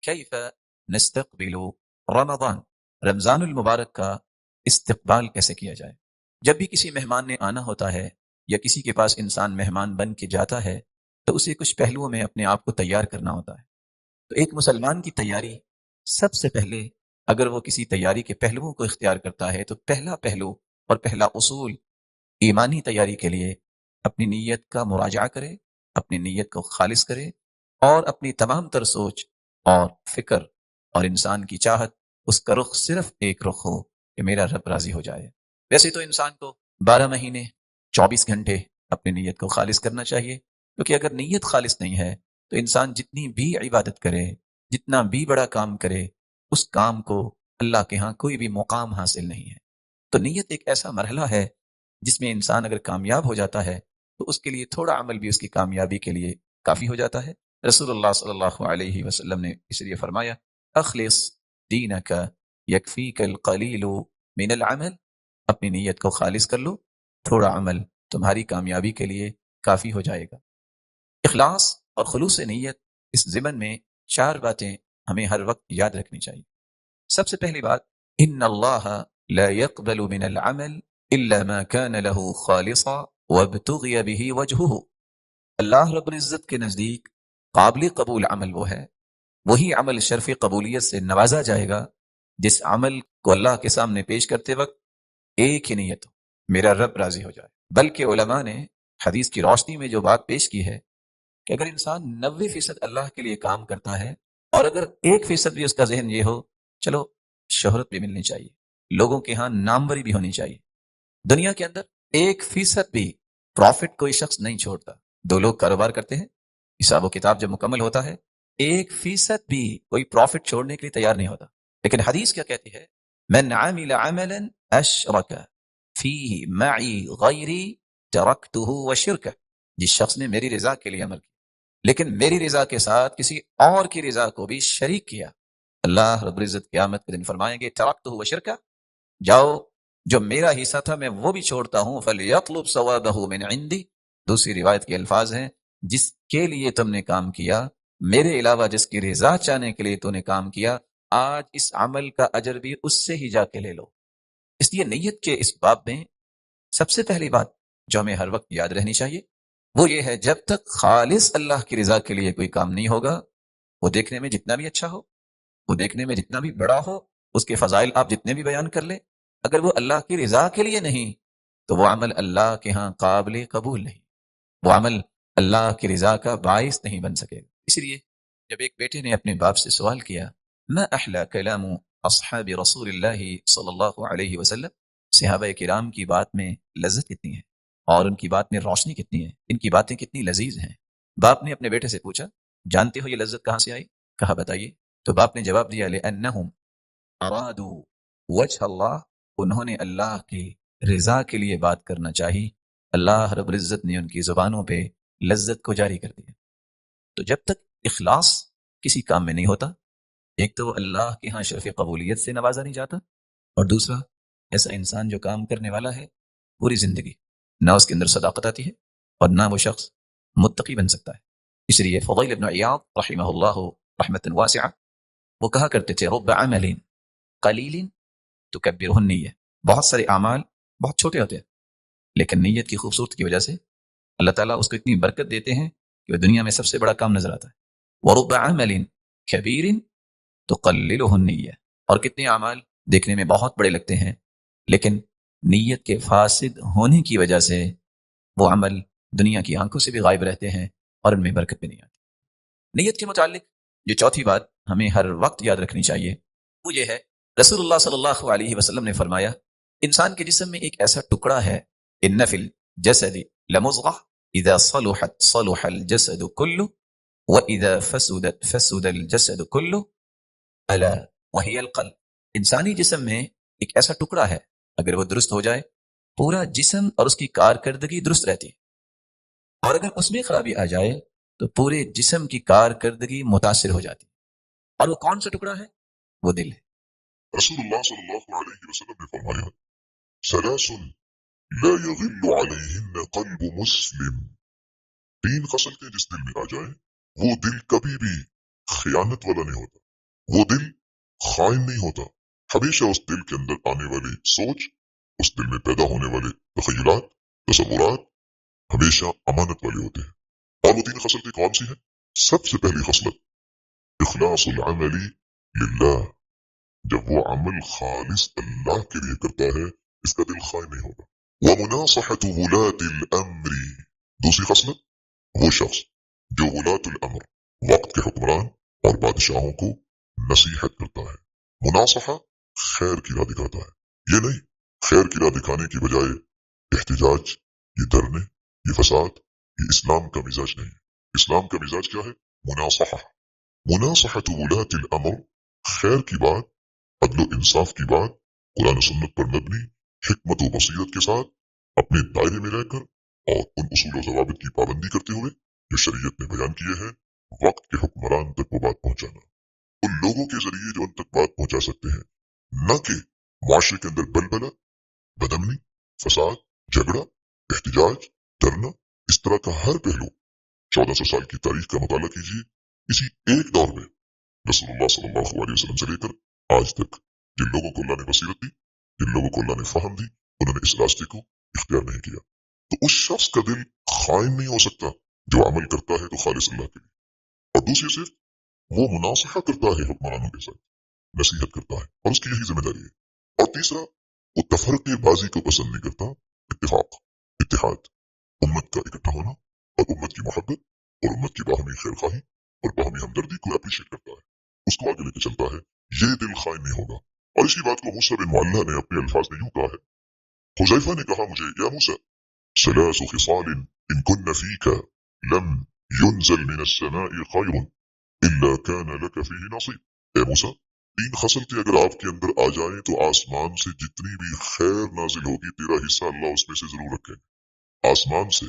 کیف نستقبل رمضان، رمضان المبارک کا استقبال کیسے کیا جائے؟ جب بھی کسی مہمان نے آنا ہوتا ہے یا کسی کے پاس انسان مہمان بن کے جاتا ہے تو اسے کچھ پہلوؤں میں اپنے آپ کو تیار کرنا ہوتا ہے۔ تو ایک مسلمان کی تیاری سب سے پہلے، اگر وہ کسی تیاری کے پہلوؤں کو اختیار کرتا ہے تو پہلا پہلو اور پہلا اصول ایمانی تیاری کے لیے اپنی نیت کا مراجعہ کرے، اپنی نیت کو خالص کرے، اور اپنی تمام تر سوچ اور فکر اور انسان کی چاہت اس کا رخ صرف ایک رخ ہو کہ میرا رب راضی ہو جائے۔ ویسے تو انسان کو 12 مہینے 24 گھنٹے اپنی نیت کو خالص کرنا چاہیے، کیونکہ اگر نیت خالص نہیں ہے تو انسان جتنی بھی عبادت کرے، جتنا بھی بڑا کام کرے، اس کام کو اللہ کے ہاں کوئی بھی مقام حاصل نہیں ہے۔ تو نیت ایک ایسا مرحلہ ہے جس میں انسان اگر کامیاب ہو جاتا ہے تو اس کے لیے تھوڑا عمل بھی اس کی کامیابی کے لیے کافی ہو جاتا ہے۔ رسول اللہ صلی اللہ علیہ وسلم نے اس لیے فرمایا اخلص دینک یکفیک القلیل من العمل، اپنی نیت کو خالص کر لو، تھوڑا عمل تمہاری کامیابی کے لیے کافی ہو جائے گا۔ اخلاص اور خلوص نیت، اس ضمن میں 4 باتیں ہمیں ہر وقت یاد رکھنی چاہیے۔ سب سے پہلی بات، ان اللہ لا يقبل من العمل الا ما كان له خالصا وابتغي به وجهه، اللہ رب العزت کے نزدیک قابل قبول عمل وہ ہے، وہی عمل شرف قبولیت سے نوازا جائے گا جس عمل کو اللہ کے سامنے پیش کرتے وقت ایک ہی نیت ہو، میرا رب راضی ہو جائے۔ بلکہ علماء نے حدیث کی روشنی میں جو بات پیش کی ہے کہ اگر انسان 90% اللہ کے لیے کام کرتا ہے اور اگر 1% بھی اس کا ذہن یہ ہو چلو شہرت بھی ملنی چاہیے، لوگوں کے ہاں ناموری بھی ہونی چاہیے، دنیا کے اندر 1% بھی پروفٹ کوئی شخص نہیں چھوڑتا۔ 2 لوگ کاروبار کرتے ہیں، حساب و کتاب جب مکمل ہوتا ہے 1% بھی کوئی پروفٹ چھوڑنے کے لیے تیار نہیں ہوتا، لیکن حدیث کیا کہتی ہے؟ من عمل عملا اشرک فیہ معی غیری ترکتہ وشرکہ، جس شخص نے میری رضا کے لیے عمل کیا لیکن میری رضا کے ساتھ کسی اور کی رضا کو بھی شریک کیا، اللہ رب العزت قیامت کے دن فرمائیں گے ترکتہ وشرکہ، جاؤ جو میرا حصہ تھا میں وہ بھی چھوڑتا ہوں، فلیطلب ثوابہ من عندی، دوسری روایت کے الفاظ ہیں جس کے لیے تم نے کام کیا، میرے علاوہ جس کی رضا چاہنے کے لیے تو نے کام کیا، آج اس عمل کا اجر بھی اس سے ہی جا کے لے لو۔ اس لیے نیت کے اس باب میں سب سے پہلی بات جو ہمیں ہر وقت یاد رہنی چاہیے وہ یہ ہے، جب تک خالص اللہ کی رضا کے لیے کوئی کام نہیں ہوگا، وہ دیکھنے میں جتنا بھی اچھا ہو، وہ دیکھنے میں جتنا بھی بڑا ہو، اس کے فضائل آپ جتنے بھی بیان کر لیں، اگر وہ اللہ کی رضا کے لیے نہیں تو وہ عمل اللہ کے ہاں قابل قبول نہیں، وہ عمل اللہ کی رضا کا باعث نہیں بن سکے گا۔ اسی لیے جب ایک بیٹے نے اپنے باپ سے سوال کیا ما احلی کلام اصحاب رسول اللہ صلی اللہ علیہ وسلم، صحابہ کرام کی بات میں لذت کتنی ہے اور ان کی بات میں روشنی کتنی ہے، ان کی باتیں کتنی لذیذ ہیں۔ باپ نے اپنے بیٹے سے پوچھا جانتے ہو یہ لذت کہاں سے آئی؟ کہا بتائیے۔ تو باپ نے جواب دیا لأنہم ارادوا وجہ اللہ، انہوں نے اللہ کی رضا کے لیے بات کرنا چاہی، اللہ رب العزت نے ان کی زبانوں پہ لذت کو جاری کر دیا۔ تو جب تک اخلاص کسی کام میں نہیں ہوتا، ایک تو اللہ کے ہاں شرف قبولیت سے نوازا نہیں جاتا، اور دوسرا ایسا انسان جو کام کرنے والا ہے پوری زندگی نہ اس کے اندر صداقت آتی ہے اور نہ وہ شخص متقی بن سکتا ہے۔ اس لیے فضیل ابن عیاض رحمہ اللہ رحمۃ واسعہ وہ کہا کرتے تھے رب عمل قلیل تکبرہ النیہ، بہت سارے اعمال بہت چھوٹے ہوتے ہیں لیکن نیت کی خوبصورتی کی وجہ سے اللہ تعالیٰ اس کو اتنی برکت دیتے ہیں کہ وہ دنیا میں سب سے بڑا کام نظر آتا ہے۔ ورب عمل کبیر تقللہ النیہ، اور کتنے اعمال دیکھنے میں بہت بڑے لگتے ہیں لیکن نیت کے فاسد ہونے کی وجہ سے وہ عمل دنیا کی آنکھوں سے بھی غائب رہتے ہیں اور ان میں برکت بھی نہیں آتی۔ نیت کے متعلق جو چوتھی بات ہمیں ہر وقت یاد رکھنی چاہیے وہ یہ ہے، رسول اللہ صلی اللہ علیہ وسلم نے فرمایا انسان کے جسم میں ایک ایسا ٹکڑا ہے، ان فی الجسد لمضغہ اذا صلحت صلح الجسد کلہ واذا فسدت فسد الجسد کلہ الا وہی القلب، انسانی جسم میں ایک ایسا ٹکڑا ہے اگر وہ درست ہو جائے پورا جسم اور اس کی کارکردگی درست رہتی ہے، اور اگر اس میں خرابی آ جائے تو پورے جسم کی کارکردگی متاثر ہو جاتی ہے۔ اور وہ کون سا ٹکڑا ہے؟ وہ دل ہے۔ رسول اللہ صلی اللہ علیہ وسلم نے فرمایا ثلاث لا يغل علیہن قلب مسلم، 3 خصلتیں جس دل میں آ جائیں وہ دل کبھی بھی خیانت والا نہیں ہوتا۔ وہ دل خائن نہیں ہوتا، ہمیشہ اس دل کے اندر آنے والی سوچ، اس دل میں پیدا ہونے والے تخیلات، تصورات ہمیشہ امانت والے ہوتے ہیں۔ اور وہ 3 خصلتیں کون سی ہیں؟ سب سے پہلی خصلت اخلاص العمل للہ، جب وہ عمل خالص اللہ کے لیے کرتا ہے اس کا دل خائن نہیں ہوگا۔ ومناصحة ولاة الامر، دوسری خصلت وہ شخص جو ولاة الامر، وقت کے حکمران اور بادشاہوں کو نصیحت کرتا ہے۔ مناصحہ خیر کی راہ دکھاتا ہے، یہ نہیں خیر کی راہ دکھانے کی بجائے احتجاج، یہ ڈرنے، یہ فساد، یہ اسلام کا مزاج نہیں۔ اسلام کا مزاج کیا ہے؟ مناصحہ، مناصحة ولاة الامر، خیر کی بات، عدل و انصاف کی بات، قرآن و سنت پر مبنی، حکمت و بصیرت کے ساتھ اپنے دائرے میں رہ کر اور ان اصول و ضوابط کی پابندی کرتے ہوئے جو شریعت نے بیان کیے ہیں، وقت کے حکمران تک وہ بات پہنچانا، ان لوگوں کے ذریعے جو ان تک بات پہنچا سکتے ہیں، نہ کہ معاشرے کے اندر بلبلہ، بدامنی، فساد، جھگڑا، احتجاج، ڈرنا، اس طرح کا ہر پہلو۔ 1400 سال کی تاریخ کا مطالعہ کیجیے، اسی ایک دور میں رسول اللہ صلی اللہ علیہ وسلم سے لے کر آج تک جن لوگوں کو اللہ نے بصیرت دی، جن لوگوں کو اللہ نے فہم دی، انہوں نے اس راستے کو اختیار نہیں کیا۔ تو اس شخص کا دل خائن نہیں ہو سکتا جو عمل کرتا ہے تو خالص اللہ کے لیے، اور دوسری صرف وہ مناصحہ کرتا ہے حکمرانوں کے ساتھ، نصیحت کرتا ہے، اور اس کی یہی ذمہ داری ہے۔ اور تیسرا وہ تفرقے بازی کو پسند نہیں کرتا، اتفاق، اتحاد، امت کا اکٹھا ہونا اور امت کی محبت اور امت کی باہمی خیر خواہی اور باہمی ہمدردی کو اپریشیٹ کرتا ہے، اس کو آگے لے کے چلتا ہے، یہ دل خائن نہیں ہوگا۔ اور اسی بات کو موسیٰ بن معلہ نے اپنے الفاظ میں یوں کہا ہے، حذیفہ نے کہا مجھے، یا موسیٰ ثلاث خصال ان كن فيك لم ينزل من السماء خير الا كان لك فيه نصيب۔ اے موسیٰ، 3 خصلتیں اگر آپ کے اندر آ جائیں تو آسمان سے جتنی بھی خیر نازل ہوگی تیرا حصہ اللہ اس میں سے ضرور رکھے گا۔ آسمان سے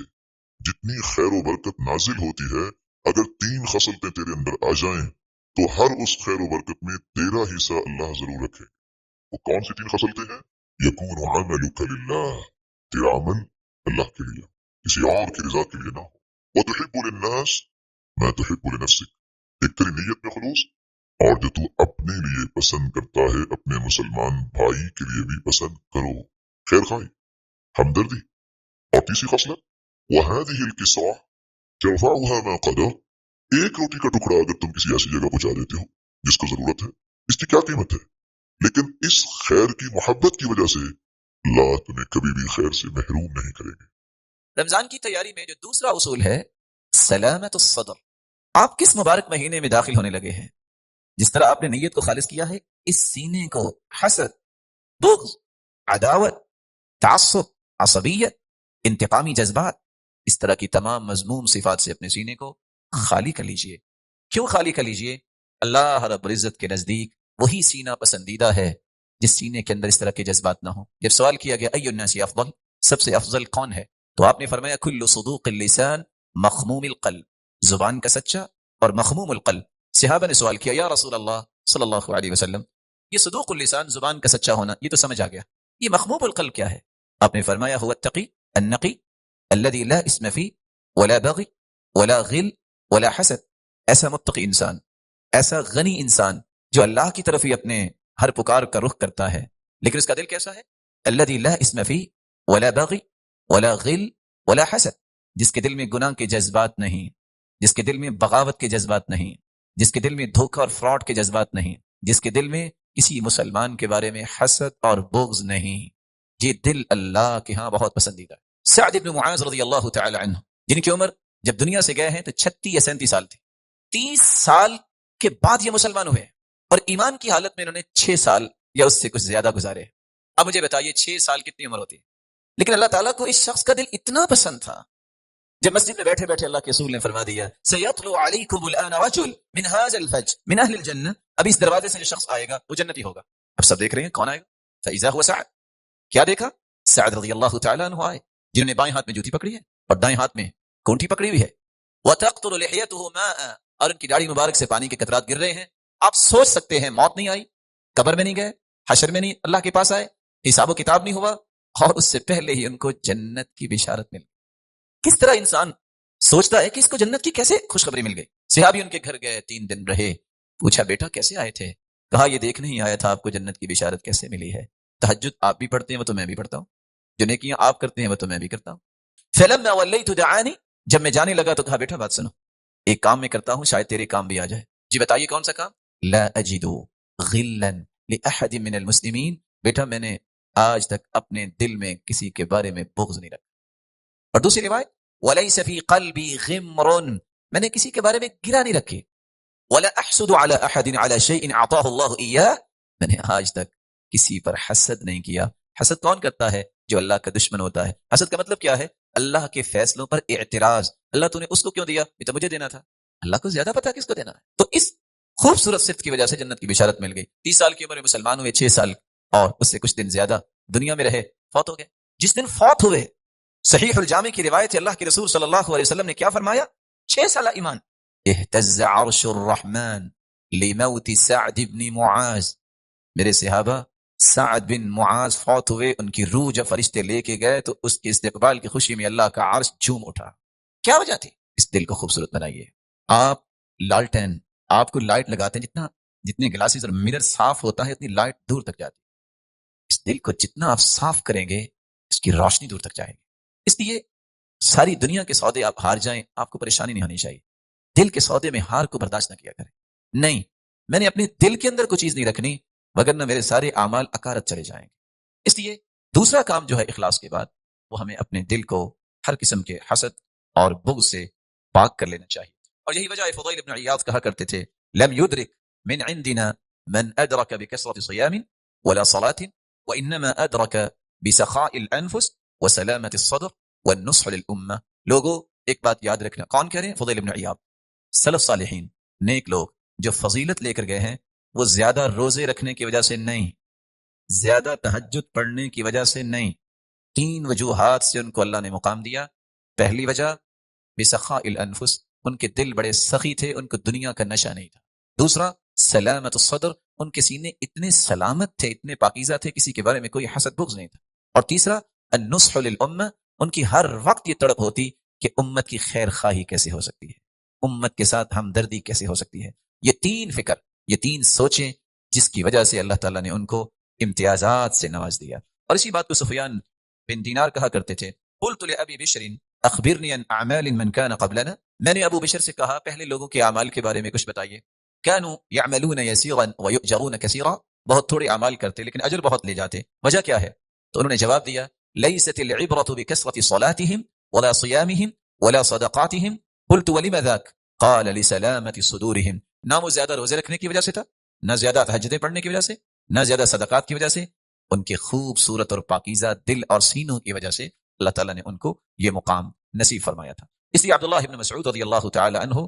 جتنی خیر و برکت نازل ہوتی ہے، اگر 3 خصلتیں تیرے اندر آ جائیں تو ہر اس خیر و برکت میں تیرا حصہ اللہ ضرور رکھے۔ وہ کون سی 3 خصلتیں ہیں؟ یکون عملک للہ، تیرا عمل اللہ کے لیے، کسی اور کی رضا کے لیے نہ ہو۔ وتحب للناس ما تحب لنفسک، ایک تیری نیت میں خلوص، اور جو تو اپنے لیے پسند کرتا ہے اپنے مسلمان بھائی کے لیے بھی پسند کرو، خیر خواہی، ہمدردی۔ اور تیسری خصلت وهذه الكسرى ترفعها ما قدر، ایک روٹی کا ٹکڑا اگر تم کسی ایسی جگہ پہنچا دیتے ہو جس کو ضرورت ہے، اس کی کیا قیمت ہے؟ لیکن اس خیر کی محبت کی وجہ سے اللہ تمہیں کبھی بھی خیر سے محروم نہیں کرے گے۔ رمضان کی تیاری میں جو دوسرا اصول ہے سلامت الصدر، آپ کس مبارک مہینے میں داخل ہونے لگے ہیں، جس طرح آپ نے نیت کو خالص کیا ہے، اس سینے کو حسد، بغض، عداوت، تعصب، عصبیت، انتقامی جذبات، اس طرح کی تمام مذموم صفات سے اپنے سینے کو خالی کر لیجئے۔ کیوں خالی کر لیجئے؟ اللہ رب العزت کے نزدیک وہی سینہ پسندیدہ ہے جس سینے کے اندر اس طرح کے جذبات نہ ہوں۔ جب سوال کیا گیا ای الناس افضل، سب سے افضل کون ہے، تو آپ نے فرمایا کل صدوق اللسان مخموم القلب، زبان کا سچا اور مخموم القلب۔ صحابہ نے سوال کیا یا رسول اللہ صلی اللہ علیہ وسلم، یہ صدوق اللسان، زبان کا سچا ہونا، یہ تو سمجھ آ گیا، یہ مخموم القلب کیا ہے؟ آپ نے فرمایا هو التقی النقی الذي لا اسم فيه ولا بغي ولا غل ولا حسد، ایسا متقی انسان، ایسا غنی انسان جو اللہ کی طرف ہی اپنے ہر پکار کا رخ کرتا ہے، لیکن اس کا دل کیسا ہے؟ الذي لا اسم فيه ولا بغي ولا غل ولا حسد، جس کے دل میں گناہ کے جذبات نہیں، جس کے دل میں بغاوت کے جذبات نہیں، جس کے دل میں دھوکہ اور فراڈ کے جذبات نہیں، جس کے دل میں کسی مسلمان کے بارے میں حسد اور بغض نہیں، یہ دل اللہ کے ہاں بہت پسندیدہ ہے۔ سعد بن معاذ رضی اللہ تعالی عنہ، جن کی عمر جب دنیا سے گئے ہیں تو 36 یا 37 سال تھی، 30 سال کے بعد یہ مسلمان ہوئے اور ایمان کی حالت میں انہوں نے 6 سال یا اس سے کچھ زیادہ گزارے۔ اب مجھے بتائیے 6 سال کتنی عمر ہوتی ہے؟ لیکن اللہ تعالیٰ کو اس شخص کا دل اتنا پسند تھا، جب مسجد میں بیٹھے بیٹھے اللہ کے رسول نے فرما دیا سَيَطْلُعُ عَلَيْكُمُ الْآنَ رَجُلٌ مِنْ هَذَا الْفَجْرِ مِنْ أَهْلِ الْجَنَّةِ، اب اس دروازے سے جو شخص آئے گا وہ جنتی ہوگا۔ اب سب دیکھ رہے ہیں کون آئے گا، فَإِذَا هُوَ سعد، کیا دیکھا؟ سعد رضی اللہ تعالیٰ عنہ آئے، جنہوں نے بائیں ہاتھ میں جوتی پکڑی ہے اور دائیں ہاتھ میں کونٹھی پکڑی ہوئی ہے، وَتَقْطُرُ لِحْيَتُهُ مَاءً، اور ان کی داڑھی مبارک سے پانی کے قطرات گر رہے ہیں۔ آپ سوچ سکتے ہیں موت نہیں آئی، قبر میں نہیں گئے، حشر میں نہیں اللہ کے پاس آئے، حساب و کتاب نہیں ہوا، اور اس سے پہلے ہی ان کو جنت کی بشارت مل گئی۔ کس طرح انسان سوچتا ہے کہ اس کو جنت کی کیسے خوشخبری مل گئی؟ صحابی ان کے گھر گئے، 3 دن رہے، پوچھا بیٹا کیسے آئے تھے؟ کہا یہ دیکھنے ہی آیا تھا آپ کو جنت کی بشارت کیسے ملی ہے۔ تہجد آپ بھی پڑھتے ہیں وہ تو میں بھی پڑھتا ہوں، جو نیکیاں آپ کرتے ہیں وہ تو میں بھی کرتا ہوں۔ فلما ولیت دعانی، جب میں جانے لگا تو کہا بیٹا بات سنو، ایک کام میں کرتا ہوں شاید تیرے کام بھی آ جائے۔ جی بتائیے کون سا کام؟ لا اجد غلا لاحد من المسلمین، بیٹا میں نے آج تک اپنے دل میں کسی کے بارے میں بغض نہیں رکھا۔ اور دوسری روایت ولیس فی قلبی غمر، میں نے کسی کے بارے میں گرا نہیں رکھی۔ ولا احسد على احد على شيء اعطاه الله اياه، میں نے آج تک کسی پر حسد نہیں کیا۔ حسد کون کرتا ہے؟ جو اللہ کا دشمن ہوتا ہے۔ حسد کا مطلب کیا ہے؟ اللہ کے فیصلوں پر اعتراض، اللہ تو نے اس کو کیوں دیا، یہ تو مجھے دینا تھا۔ اللہ کو زیادہ پتا کس کو دینا ہے۔ تو اس خوبصورت صفت کی وجہ سے جنت کی بشارت مل گئی۔ 30 سال کی عمر میں مسلمان ہوئے، 6 سال اور اس سے کچھ دن زیادہ دنیا میں رہے، فوت ہو گئے۔ جس دن فوت ہوئے، صحیح الجامع کی روایت ہے، اللہ کے رسول صلی اللہ علیہ وسلم نے کیا فرمایا؟ 6 سالہ ایمان، اہتز عرش الرحمن لموت سعد بن معاذ، میرے صحابہ سعد بن معاذ فوت ہوئے، ان کی روح جب فرشتے لے کے گئے تو اس کے استقبال کی خوشی میں اللہ کا عرش جھوم اٹھا۔ کیا وجہ تھی؟ اس دل کو خوبصورت بنائیے۔ آپ لالٹین، آپ کو لائٹ لگاتے ہیں، جتنے گلاسز اور مرر صاف ہوتا ہے اتنی لائٹ دور تک جاتی ہے۔ اس دل کو جتنا آپ صاف کریں گے اس کی روشنی دور تک جائے گی۔ اس لیے ساری دنیا کے سودے آپ ہار جائیں، آپ کو پریشانی نہیں ہونی چاہیے۔ دل کے سودے میں ہار کو برداشت نہ کیا کریں۔ نہیں، میں نے اپنے دل کے اندر کوئی چیز نہیں رکھنی، وگرنہ میرے سارے اعمال اکارت چلے جائیں گے۔ اس لیے دوسرا کام جو ہے اخلاص کے بعد، وہ ہمیں اپنے دل کو ہر قسم کے حسد اور بغض سے پاک کر لینا چاہیے۔ اور یہی وجہ ہے فضیل ابن عیاض کہا کرتے تھے لم يدرك من عندنا من ادرك بكثرة صيام ولا صلاة وانما ادرك بسخاء الانفس وسلامة الصدر والنصح للامة۔ لوگوں ایک بات یاد رکھنا، کون کہہ رہے ہیں؟ فضیل ابن عیاض۔ سلف صالحین، نیک لوگ جو فضیلت لے کر گئے ہیں، وہ زیادہ روزے رکھنے کی وجہ سے نہیں، زیادہ تہجد پڑھنے کی وجہ سے نہیں، 3 وجوہات سے ان کو اللہ نے مقام دیا۔ پہلی وجہ بسخاء الانفس، ان کے دل بڑے سخی تھے، ان کو دنیا کا نشہ نہیں تھا۔ دوسرا سلامت الصدر، ان کے سینے اتنے سلامت تھے، اتنے پاکیزہ تھے، کسی کے بارے میں کوئی حسد بغض نہیں تھا۔ اور تیسرا النصح للامہ، ان کی ہر وقت یہ تڑپ ہوتی کہ امت کی خیر خواہی کیسے ہو سکتی ہے، امت کے ساتھ ہمدردی کیسے ہو سکتی ہے۔ یہ 3 فکر، یہ 3 سوچیں، جس کی وجہ سے اللہ تعالیٰ نے ان کو امتیازات سے نواز دیا۔ اور اسی بات کو سفیان بن دینار کہا کرتے تھے قلت لأبی بشر اخبرنی عن اعمال من كان قبلنا، میں نے ابو بشر سے کہا پہلے لوگوں کے اعمال کے بارے میں کچھ بتائیے۔ كانوا يعملون يسيرا ويؤجرون كثيرا، بہت تھوڑے اعمال کرتے لیکن اجر بہت لے جاتے، وجہ کیا ہے؟ تو انہوں نے جواب دیا ليست العبرة بكثرة صلاتهم ولا صيامهم ولا صدقاتهم، قلت ولم ذاك؟ قال لسلامة صدورهم، نہ وہ زیادہ روزے رکھنے کی وجہ سے تھا، نہ زیادہ تہجدیں پڑھنے کی وجہ سے، نہ زیادہ صدقات کی وجہ سے، ان کے خوبصورت اور پاکیزہ دل اور سینوں کی وجہ سے اللہ تعالیٰ نے ان کو یہ مقام نصیب فرمایا تھا۔ اس لیے عبداللہ ابن مسعود رضی اللہ تعالی عنہ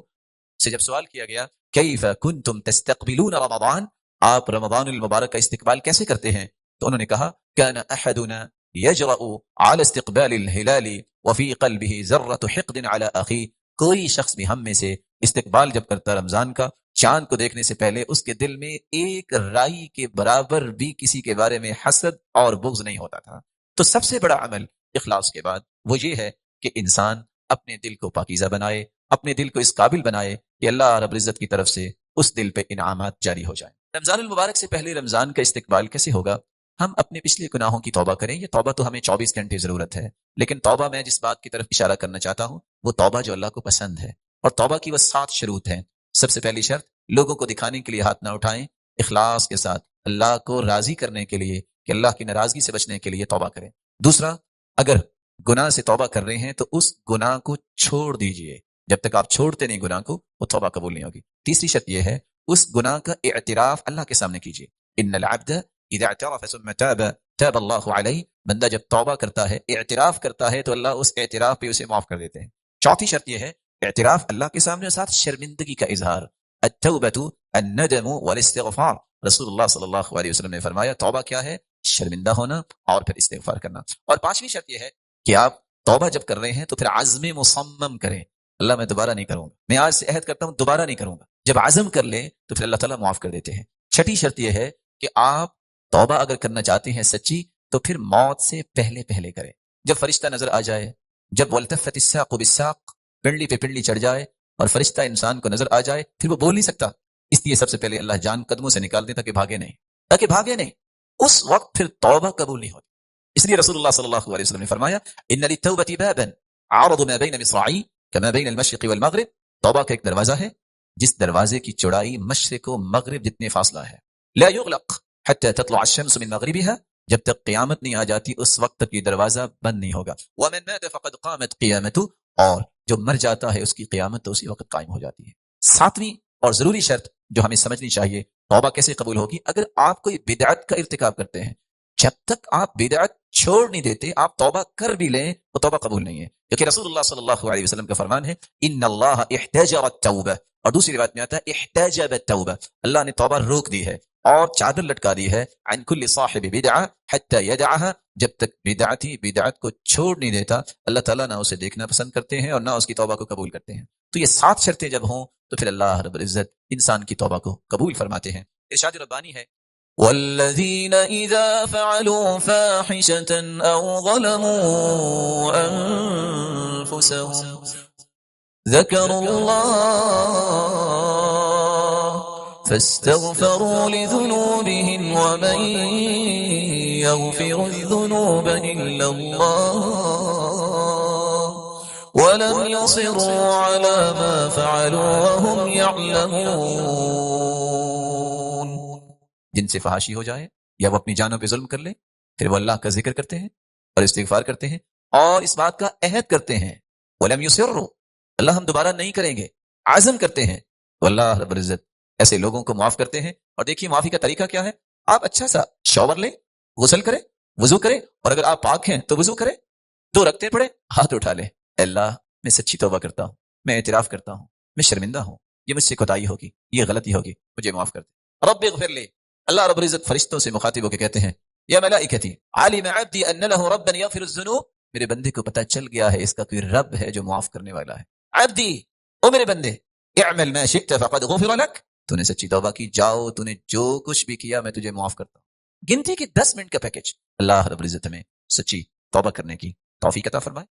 سے جب سوال کیا گیا کیف کنتم تستقبلون رمضان، آپ رمضان المبارک کا استقبال کیسے کرتے ہیں، تو انہوں نے کہا كان احدنا يجرأ على استقبال الهلال وفي قلبه ذرة حقد على اخيه، کوئی شخص بھی ہم میں سے استقبال جب کرتا رمضان کا، چاند کو دیکھنے سے پہلے اس کے دل میں ایک رائی کے برابر بھی کسی کے بارے میں حسد اور بغض نہیں ہوتا تھا۔ تو سب سے بڑا عمل اخلاص کے بعد وہ یہ ہے کہ انسان اپنے دل کو پاکیزہ بنائے، اپنے دل کو اس قابل بنائے کہ اللہ رب العزت کی طرف سے اس دل پہ انعامات جاری ہو جائیں۔ رمضان المبارک سے پہلے رمضان کا استقبال کیسے ہوگا؟ ہم اپنے پچھلے گناہوں کی توبہ کریں۔ یہ توبہ تو ہمیں 24 گھنٹے ضرورت ہے، لیکن توبہ میں جس بات کی طرف اشارہ کرنا چاہتا ہوں وہ توبہ جو اللہ کو پسند ہے، اور توبہ کی وہ 7 شروط ہیں۔ سب سے پہلی شرط، لوگوں کو دکھانے کے لیے ہاتھ نہ اٹھائیں، اخلاص کے ساتھ اللہ کو راضی کرنے کے لیے، کہ اللہ کی ناراضگی سے بچنے کے لیے توبہ کریں۔ دوسرا، اگر گناہ سے توبہ کر رہے ہیں تو اس گناہ کو چھوڑ دیجئے، جب تک آپ چھوڑتے نہیں گناہ کو وہ توبہ قبول نہیں ہوگی۔ تیسری شرط یہ ہے اس گناہ کا اعتراف اللہ کے سامنے کیجئے، ان العبد اذا اعترف ثم تاب تاب اللہ علیہ، بندہ جب توبہ کرتا ہے، اعتراف کرتا ہے تو اللہ اس اعتراف پہ اسے معاف کر دیتے ہیں۔ چوتھی شرط یہ ہے اعتراف اللہ کے سامنے، ساتھ شرمندگی کا اظہار، التوبۃ الندم والاستغفار۔ رسول اللہ صلی اللہ علیہ وسلم نے فرمایا توبہ کیا ہے؟ شرمندہ ہونا اور پھر استغفار کرنا۔ اور 5ویں شرط یہ ہے کہ آپ توبہ جب کر رہے ہیں تو پھر عزم مصمم کریں، اللہ میں دوبارہ نہیں کروں گا، میں آج سے عہد کرتا ہوں دوبارہ نہیں کروں گا۔ جب عزم کر لیں تو پھر اللہ تعالیٰ معاف کر دیتے ہیں۔ 6ٹھی شرط یہ ہے کہ آپ توبہ اگر کرنا چاہتے ہیں سچی تو پھر موت سے پہلے پہلے کریں۔ جب فرشتہ نظر آ جائے، جب والتفت الساق بالساق، پنڈلی پہ پنڈلی چڑھ جائے اور فرشتہ انسان کو نظر آ جائے، پھر وہ بول نہیں سکتا، اس لیے سب سے پہلے اللہ جان قدموں سے نکال دے تاکہ بھاگے نہیں. اس وقت پھر توبہ قبول نہیں ہوتی. اس لیے رسول اللہ صلی اللہ علیہ وسلم نے فرمایا ان للتوبۃ بابا عرض ما بین مصراعی كما بین المشرق والمغرب. توبہ کا ایک دروازہ ہے جس دروازے کی چوڑائی مشرق و مغرب جتنے فاصلہ ہے. لا يغلق حتى تطلع الشمس من مغربها. جب تک قیامت نہیں آ جاتی اس وقت تک یہ دروازہ بند نہیں ہوگا. ومن مات فقد قامت قیامته. اور جو مر جاتا ہے اس کی قیامت تو اسی وقت قائم ہو جاتی ہے. ساتویں اور ضروری شرط جو ہمیں سمجھنی چاہیے توبہ کیسے قبول ہوگی. اگر آپ کوئی بدعت کا ارتکاب کرتے ہیں جب تک آپ بدعت چھوڑ نہیں دیتے آپ توبہ کر بھی لیں وہ توبہ قبول نہیں ہے. کیونکہ رسول اللہ صلی اللہ علیہ وسلم کا فرمان ہے ان اللہ احتجر التوبہ. اور دوسری روایت میں آتا ہے احتجب التوبہ. اللہ نے توبہ روک دی ہے اور چادر لٹکا دی ہے عن کل صاحب بدعہ حتی یدعها. جب تک بدعت کو چھوڑ نہیں دیتا اللہ تعالیٰ نہ اسے دیکھنا پسند کرتے ہیں اور نہ اس کی توبہ کو قبول کرتے ہیں. تو یہ 7 شرطیں جب ہوں تو پھر اللہ رب العزت انسان کی توبہ کو قبول فرماتے ہیں. ارشاد ربانی ہے والذین اذا فعلوا فاحشة او ظلموا انفسهم ذکروا اللہ فاستغفروا لذنوبهم ومن يغفر الذنوب إلا الله ولم يصروا على ما فعلوا وهم يعلمون. جن سے فحاشی ہو جائے یا وہ اپنی جانوں پہ ظلم کر لیں پھر وہ اللہ کا ذکر کرتے ہیں اور استغفار کرتے ہیں اور اس بات کا عہد کرتے ہیں ولم يصروا اللہ ہم دوبارہ نہیں کریں گے عزم کرتے ہیں تو اللہ رب العزت ایسے لوگوں کو معاف کرتے ہیں. اور دیکھیے معافی کا طریقہ کیا ہے. آپ اچھا سا شاور لیں غسل کریں وضو کریں اور اگر آپ پاک ہیں تو وضو کریں 2 رکعتیں پڑھیں ہاتھ اٹھا لیں اللہ میں سچی توبہ کرتا ہوں میں اعتراف کرتا ہوں میں شرمندہ ہوں یہ مجھ سے کوتاہی ہوگی یہ غلطی ہوگی مجھے معاف کر دے. رب اغفر لي. اللہ رب العزت فرشتوں سے مخاطب ہو کے کہتے ہیں یا ملائکتی علم عبدی ان له ربا یغفر الذنوب. میرے بندے کو پتہ چل گیا ہے اس کا کوئی رب ہے جو معاف کرنے والا ہے. عبدی او میرے بندے اعمل ما شئت فقد غفر لك. تو نے سچی توبہ کی جاؤ تو نے جو کچھ بھی کیا میں تجھے معاف کرتا ہوں. گنتی کے 10 منٹ کا پیکج. اللہ رب العزت میں سچی توبہ کرنے کی توفیق عطا فرمائے.